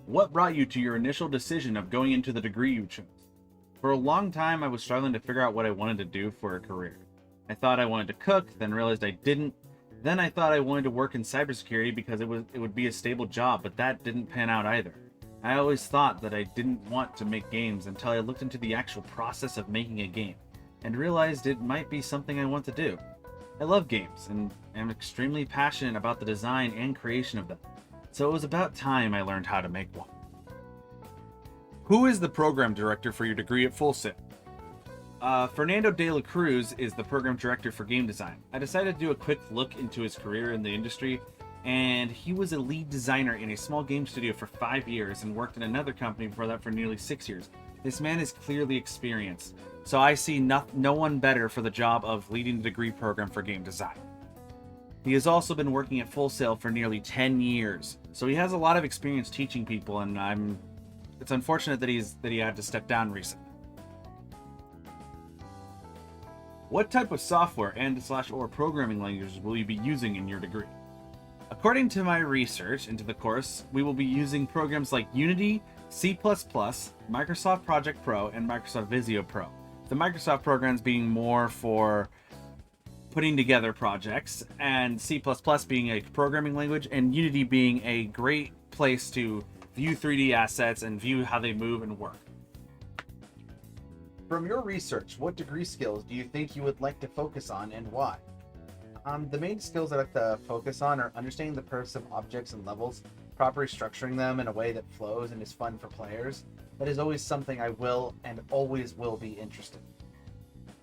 What brought you to your initial decision of going into the degree you chose? For a long time, I was struggling to figure out what I wanted to do for a career. I thought I wanted to cook, then realized I didn't. Then I thought I wanted to work in cybersecurity because it would be a stable job, but that didn't pan out either. I always thought that I didn't want to make games until I looked into the actual process of making a game and realized it might be something I want to do. I love games and am extremely passionate about the design and creation of them, so it was about time I learned how to make one. Who is the program director for your degree at Full Sail? Fernando de la Cruz is the program director for game design. I decided to do a quick look into his career in the industry, and he was a lead designer in a small game studio for 5 years and worked in another company before that for nearly 6 years. This man is clearly experienced, so I see no one better for the job of leading the degree program for game design. He has also been working at Full Sail for nearly 10 years, so he has a lot of experience teaching people, and it's unfortunate that he had to step down recently. What type of software and/or programming languages will you be using in your degree? According to my research into the course, we will be using programs like Unity, C++, Microsoft Project Pro, and Microsoft Visio Pro. The Microsoft programs being more for putting together projects, and C++ being a programming language, and Unity being a great place to view 3D assets and view how they move and work. From your research, what degree skills do you think you would like to focus on and why? The main skills I like to focus on are understanding the purpose of objects and levels, properly structuring them in a way that flows and is fun for players. That is always something I will and always will be interested in.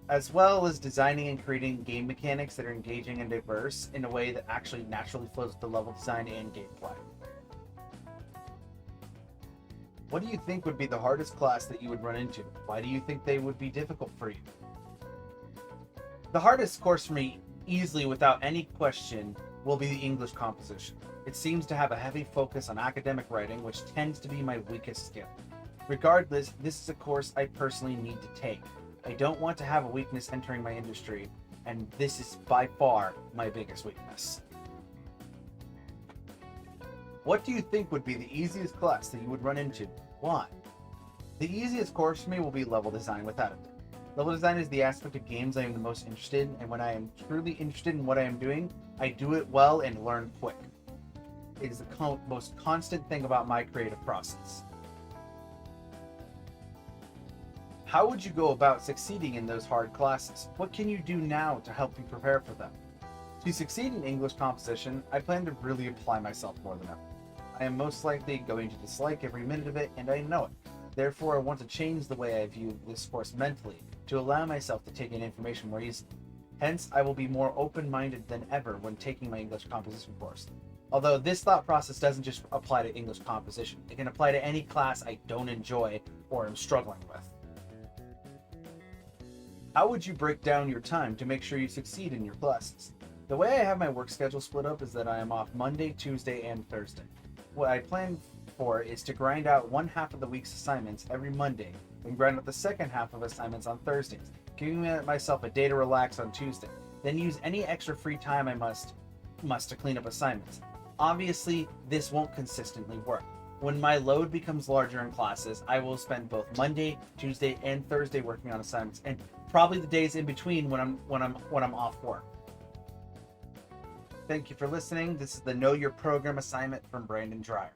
As well as designing and creating game mechanics that are engaging and diverse in a way that actually naturally flows with the level design and gameplay. What do you think would be the hardest class that you would run into? Why do you think they would be difficult for you? The hardest course for me, easily without any question, will be the English composition. It seems to have a heavy focus on academic writing, which tends to be my weakest skill. Regardless, this is a course I personally need to take. I don't want to have a weakness entering my industry, and this is by far my biggest weakness. What do you think would be the easiest class that you would run into? Why? The easiest course for me will be level design, without a doubt. Level design is the aspect of games I am the most interested in, and when I am truly interested in what I am doing, I do it well and learn quick. It is the most constant thing about my creative process. How would you go about succeeding in those hard classes? What can you do now to help you prepare for them? To succeed in English composition, I plan to really apply myself more than ever. I am most likely going to dislike every minute of it, and I know it. Therefore, I want to change the way I view this course mentally to allow myself to take in information more easily. Hence, I will be more open-minded than ever when taking my English composition course. Although this thought process doesn't just apply to English composition, it can apply to any class I don't enjoy or am struggling with. How would you break down your time to make sure you succeed in your classes? The way I have my work schedule split up is that I am off Monday, Tuesday, and Thursday. What I plan for is to grind out one half of the week's assignments every Monday and grind out the second half of assignments on Thursdays, giving myself a day to relax on Tuesday, then use any extra free time I must to clean up assignments. Obviously, this won't consistently work. When my load becomes larger in classes, I will spend both Monday, Tuesday, and Thursday working on assignments, and probably the days in between when I'm off work. Thank you for listening. This is the Know Your Program assignment from Brandon Dreyer.